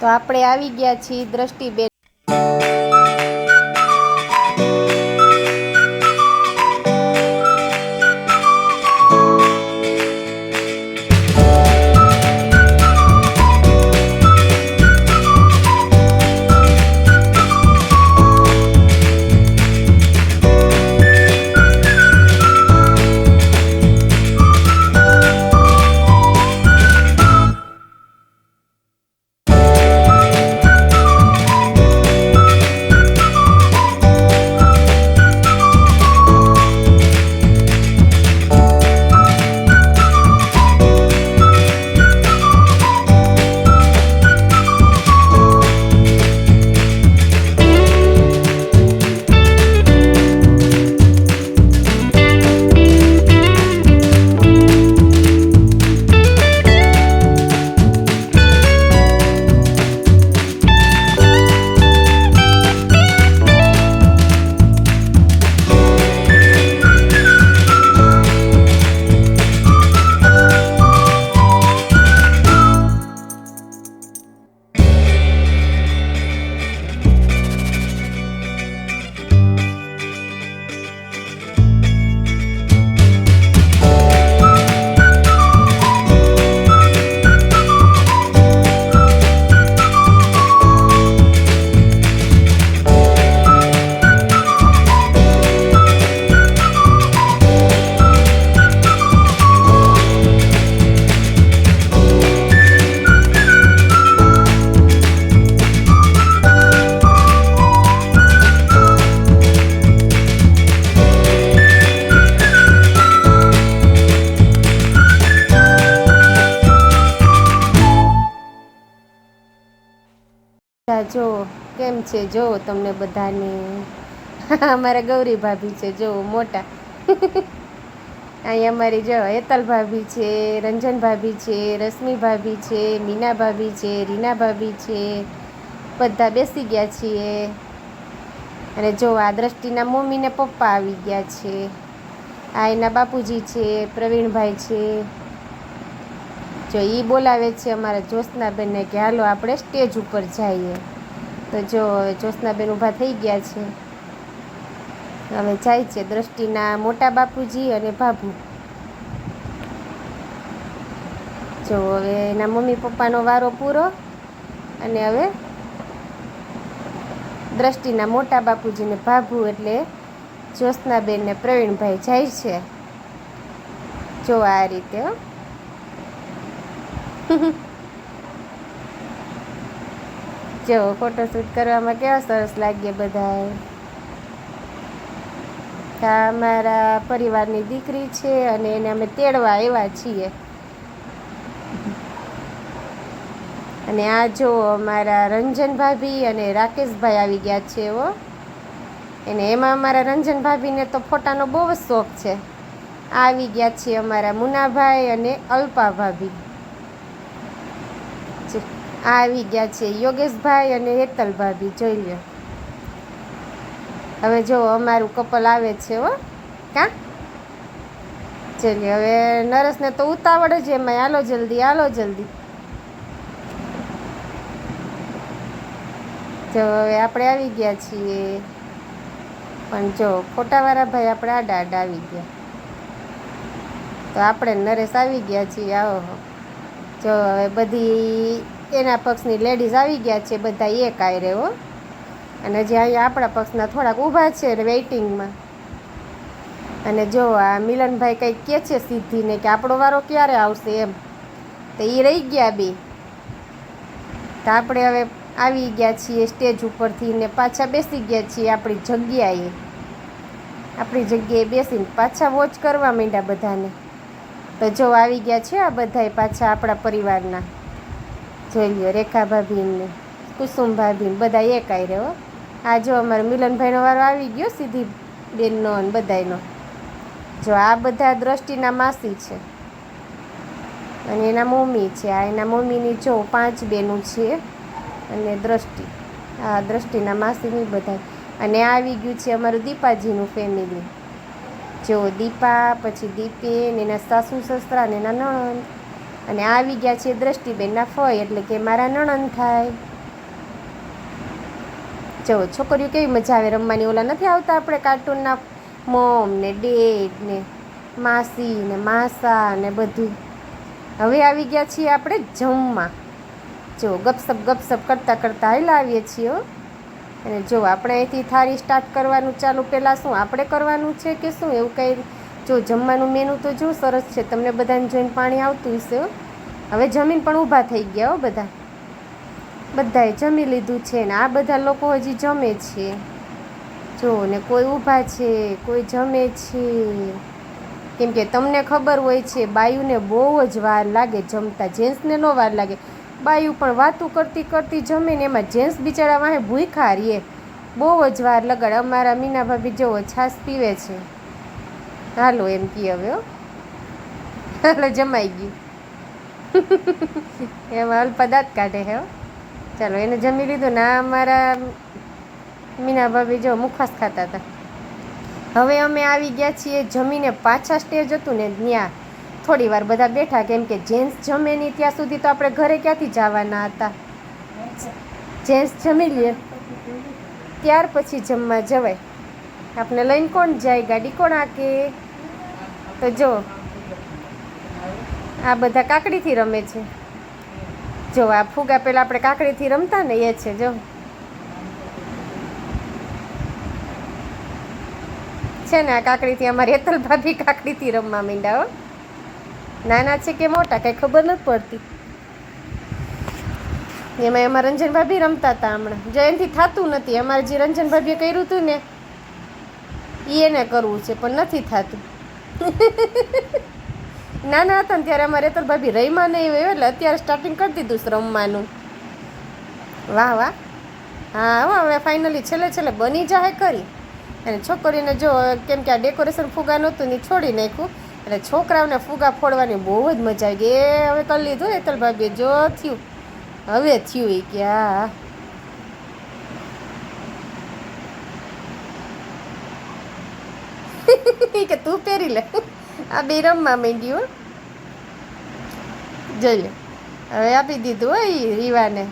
તો આપણે આવી ગયા છીએ દ્રષ્ટિબેન. જો કેમ છે, જો તમને બધાને અમારા ગૌરી ભાભી છે, જો મોટા અહીં અમારી જો હેતલ ભાભી છે, રંજન ભાભી છે, રશ્મિ ભાભી છે, મીના ભાભી છે, રીના ભાભી છે, બધા બેસી ગયા છીએ. અને જો આ દ્રષ્ટિના મમ્મી ને પપ્પા આવી ગયા છે. આ એના બાપુજી છે, પ્રવીણભાઈ છે. જો એ બોલાવે છે અમારા જ્યોત્સનાબેનને કે હાલો આપણે સ્ટેજ ઉપર જઈએ. તો જો હવે જ્યોત્સનાબેન ઊભા થઈ ગયા છે. હવે જાય છે દ્રષ્ટિના મોટા બાપુજી અને ભાભુ. જો હવે એના મમ્મી પપ્પાનો વારો પૂરો. અને હવે દ્રષ્ટિના મોટા બાપુજી ને ભાભુ એટલે જ્યોત્સનાબેન ને પ્રવીણભાઈ જાય છે. જો આ રીતે જો ફોટોશૂટ કરવામાં કેવા સરસ લાગે બધા. આ અમારા પરિવારની દીકરી છે અને એને અમે તેડવા આવ્યા છીએ. અને આ જો અમારા રંજન ભાભી અને રાકેશભાઈ આવી ગયા છે. એને એમાં અમારા રંજન ભાભીને તો ફોટાનો બહુ જ શોખ છે. આવી ગયા છે અમારા મુનાભાઈ અને અલ્પા ભાભી. આવી ગયા છે યોગેશભાઈ અને હેતલ ભાભી. જોઈ લો હવે જો અમારું કપલ આવે છે. કાં ચલીએ હવે નરેશને તો ઉતાવળ જ એમાં. હાલો જલ્દી, હાલો જલ્દી. જો હવે આપણે આવી ગયા છીએ. પણ જો ફોટાવાળા ભાઈ આપણે આડા આડા આવી ગયા. તો આપણે નરેશ આવી ગયા છીએ. આવો જો હવે બધી એના પક્ષની લેડીઝ આવી ગયા છે બધા એક આયરે. અને જે અહીંયા આપણા પક્ષના થોડાક ઊભા છે ને વેઇટિંગમાં. અને જો આ મિલનભાઈ કંઈક કહે છે સિદ્ધિને કે આપણો વારો ક્યારે આવશે એમ. તો એ રહી ગયા બે. તો આપણે હવે આવી ગયા છીએ સ્ટેજ ઉપરથી ને પાછા બેસી ગયા છીએ આપણી જગ્યાએ. આપણી જગ્યાએ બેસીને પાછા વોચ કરવા માંડ્યા બધાને. તો જો આવી ગયા છે આ બધાય પાછા આપણા પરિવારના. જોઈ લ્યો રેખા ભાભીને કુસુમ ભાભીને બધા એક આઈ રહ્યો. આ જો અમારા મિલનભાઈનો વારો આવી ગયો, સીધી બેનનો અને બધાયનો. જો આ બધા દ્રષ્ટિના માસી છે અને એના મમ્મી છે. આ એના મમ્મીની જો 5 બેનું છે અને દ્રષ્ટિ. આ દ્રષ્ટિના માસીની બધા. અને આ આવી ગયું છે અમારું દીપાજીનું ફેમિલી. જો દીપા, પછી દીપેન, એના સાસુ સસરા ને એના નણંદ. અને આવી ગયા છે દ્રષ્ટિબેનના ફઈ એટલે કે મારા નણંદ થાય. જો છોકરીઓ કેવી મજા આવે રમવાની. ઓલા નથી આવતા આપણે કાર્ટૂનના મોમ ને ડેડ ને માસી ને માસા ને બધું. હવે આવી ગયા છીએ આપણે જમવા. જો ગપસપ કરતાં કરતાં હાલ આવીએ છીએ. અને જો આપણે અહીંથી થાળી સ્ટાર્ટ કરવાનું ચાલુ. પહેલાં શું આપણે કરવાનું છે કે શું એવું કંઈ? જો જમવાનું મેનુ તો જો સરસ છે, તમને બધાને જોઈને પાણી આવતું હશે. હવે જમીન પણ ઊભા થઈ ગયા હો બધા. બધાએ જમી લીધું છે ને આ બધા લોકો હજી જમે છે. જો ને કોઈ ઊભા છે, કોઈ જમે છે. કેમ કે તમને ખબર હોય છે બાયુને બહુ જ વાર લાગે જમતા, જેન્ટ્સને ન વાર લાગે. બાયુ પણ વાતું કરતી જમે ને એમાં જેન્ટ્સ બિચારા વાહે ભૂખ્યા રહીએ, બહુ જ વાર લગાડે. અમારા મીના ભાભી જેવો છાશ પીવે છે. હાલો એમ કી હવે હાલો જમાઈ ગયું એમાં અલ્પા દાંત કાઢે હે. ચાલો એને જમી લીધું ને અમારા મીના ભાભી જો મુખવાસ ખાતા હતા. હવે અમે આવી ગયા છીએ જમીને. પાછા સ્ટેજ હતું ને ત્યાં થોડી વાર બધા બેઠા, કેમ કે જેન્ટ્સ જમે નહીં ત્યાં સુધી તો આપણે ઘરે ક્યાંથી જવાના હતા. જેન્ટ્સ જમી લે ત્યાર પછી જમવા જવાય. આપણે લઈને કોણ જાય, ગાડી કોણ આકે? તો જો આ બધા કાકડીથી રમે છે. જો આ ફુગા પહેલાં આપણે કાકડીથી રમતા ને એ છે. જો છે ને આ કાકડીથી અમારી હેતલ ભાભી કાકડીથી રમવા માંડ્યા. નાના છે કે મોટા કંઈ ખબર નથી પડતી. એમાં અમારા રંજન ભાભી રમતા હતા હમણાં. જો એનાથી થતું નથી. અમારે જે રંજન ભાભીએ કર્યું હતું ને એને કરવું છે પણ નથી થતું. નાના હતા ને ત્યારે અમારે હેતલ ભાભી રહીમાં નહીં હોય એટલે અત્યારે સ્ટાર્ટિંગ કરી દીધું રમવાનું. વાહ વાહ. હા હવે ફાઇનલી છેલ્લે બની જાય કરી. અને છોકરીને જો કેમ કે આ ડેકોરેશન ફુગા નહોતું ને છોડી નાખ્યું, એટલે છોકરાઓને ફુગા ફોડવાની બહુ જ મજા આવી ગઈ. એ હવે કરી લીધું હેતલ ભાભીએ. જો થયું હવે થયું એ કે હા કે તું પહેરી લે. આ બે રમવા માંડ્યું. જોઈ લે હવે આપી દીધું હોય રીવાને.